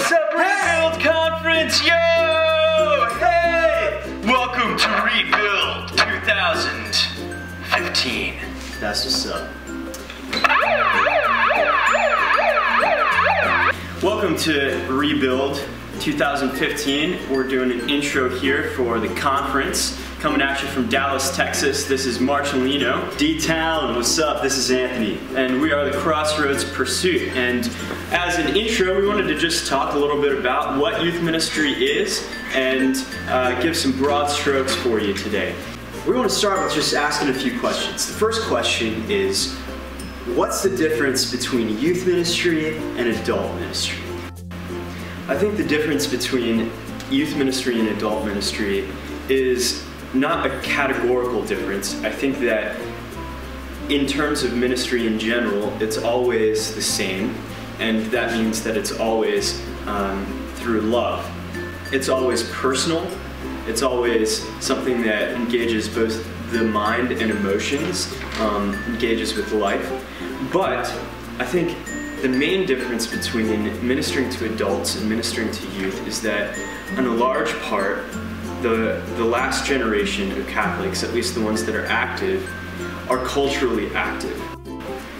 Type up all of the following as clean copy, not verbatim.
What's up, Rebuild Conference? Yo! Hey! Welcome to Rebuild 2015. That's what's up. Welcome to Rebuild 2015. We're doing an intro here for the conference. Coming at you from Dallas, Texas. This is Marcelino. D-Town, what's up? This is Anthony. And we are the Crossroads Pursuit. And as an intro, we wanted to just talk a little bit about what youth ministry is and give some broad strokes for you today. We want to start with just asking a few questions. The first question is, what's the difference between youth ministry and adult ministry? I think the difference between youth ministry and adult ministry is not a categorical difference. I think that in terms of ministry in general, it's always the same, and that means that it's always through love. It's always personal. It's always something that engages both the mind and emotions, engages with life. But I think the main difference between ministering to adults and ministering to youth is that, in a large part, the last generation of Catholics, at least the ones that are active, are culturally active.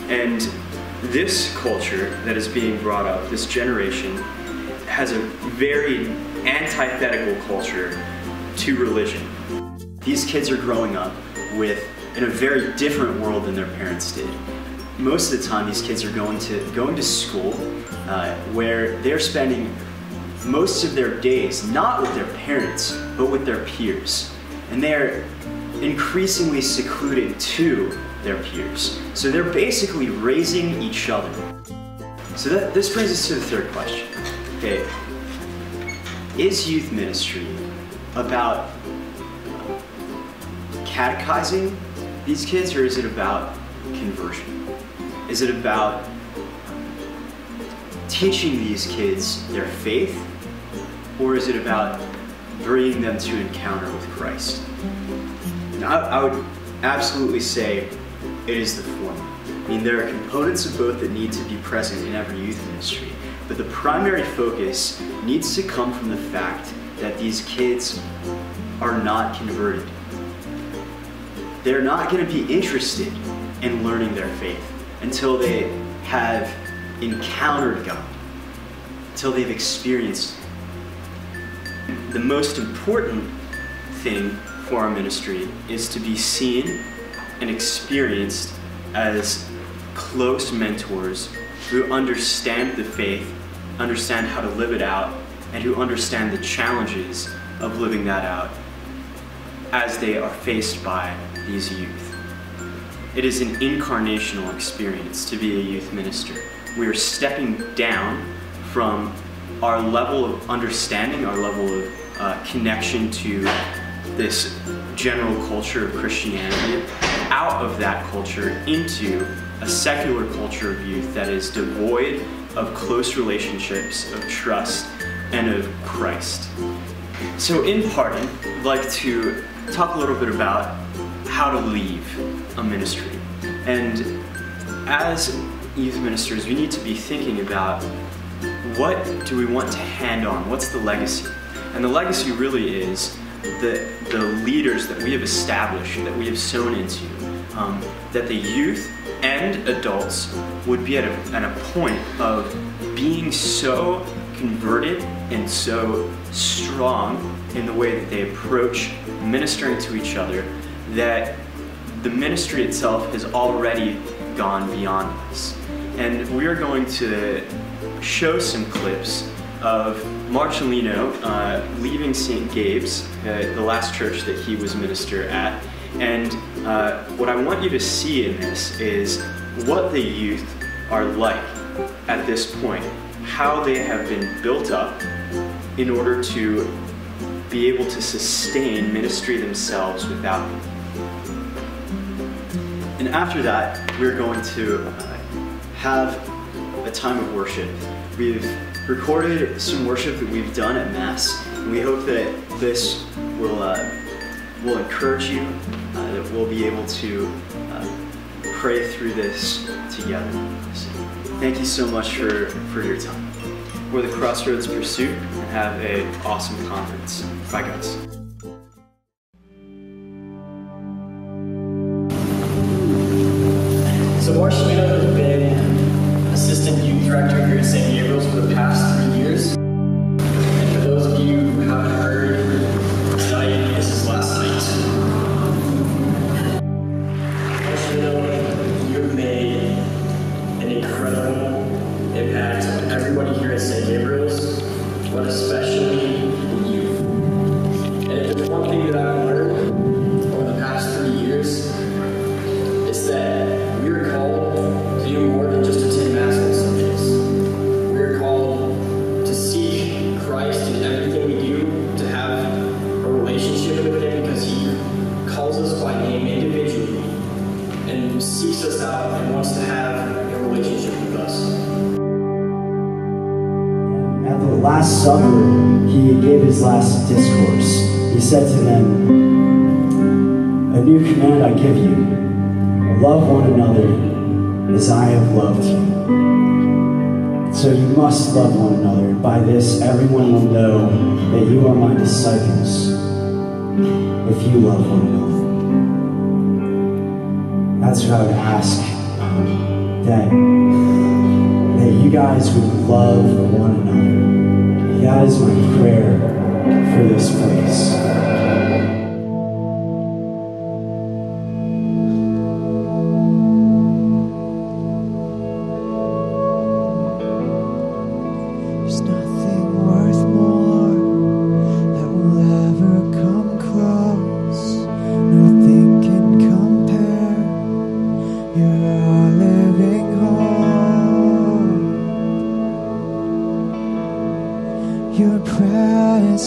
And this culture that is being brought up, this generation, has a very antithetical culture to religion. These kids are growing up in a very different world than their parents did. Most of the time, these kids are going to school where they're spending most of their days not with their parents, but with their peers. And they're increasingly secluded to their peers. So they're basically raising each other. So this brings us to the third question. Okay, is youth ministry about catechizing these kids, or is it about conversion? Is it about teaching these kids their faith, or is it about bringing them to encounter with Christ? Now, I would absolutely say it is the former. I mean, there are components of both that need to be present in every youth ministry, but the primary focus needs to come from the fact that these kids are not converted. They're not going to be interested in learning their faith until they have encountered God, until they've experienced Him. The most important thing for our ministry is to be seen and experienced as close mentors who understand the faith, understand how to live it out, and who understand the challenges of living that out as they are faced by these youth. It is an incarnational experience to be a youth minister. We are stepping down from our level of understanding, our level of connection to this general culture of Christianity, out of that culture into a secular culture of youth that is devoid of close relationships, of trust, and of Christ. So in parting, I'd like to talk a little bit about how to leave a ministry. And as youth ministers, we need to be thinking about, what do we want to hand on? What's the legacy? And the legacy really is the leaders that we have established, that we have sown into, that the youth and adults would be at a point of being so converted and so strong in the way that they approach ministering to each other that the ministry itself has already gone beyond us. And we are going to show some clips of Marcelino leaving St. Gabe's, the last church that he was minister at. And what I want you to see in this is what the youth are like at this point, how they have been built up in order to be able to sustain ministry themselves without him. And after that, we're going to have a time of worship. We've recorded some worship that we've done at Mass, and we hope that this will encourage you, that we'll be able to pray through this together. So, thank you so much for your time. for the Crossroads Pursuit and have an awesome conference. Bye, guys. So Marshall has been assistant youth director here at St. Gabriel's for the past 3 years. And for those of you who haven't heard, tonight is his last night. Marshall, you've made an incredible impact on everybody here at St. Gabriel's, but especially the youth. And if there's one thing that I've learned over the past 3 years, it's that we are called to do more than just attend Mass on Sundays. We are called to seek Christ in everything we do, to have a relationship with Him because He calls us by name individually and seeks us out and wants to have a relationship with us. At the Last Supper, He gave His last discourse. He said to them, "A new command I give you, love one another as I have loved you." So you must love one another, and by this everyone will know that you are my disciples, if you love one another. That's what I would ask, that you guys would love one another. That is my prayer for this place. There's nothing worth more that will ever come close. Nothing can compare. You're our living hope. Your presence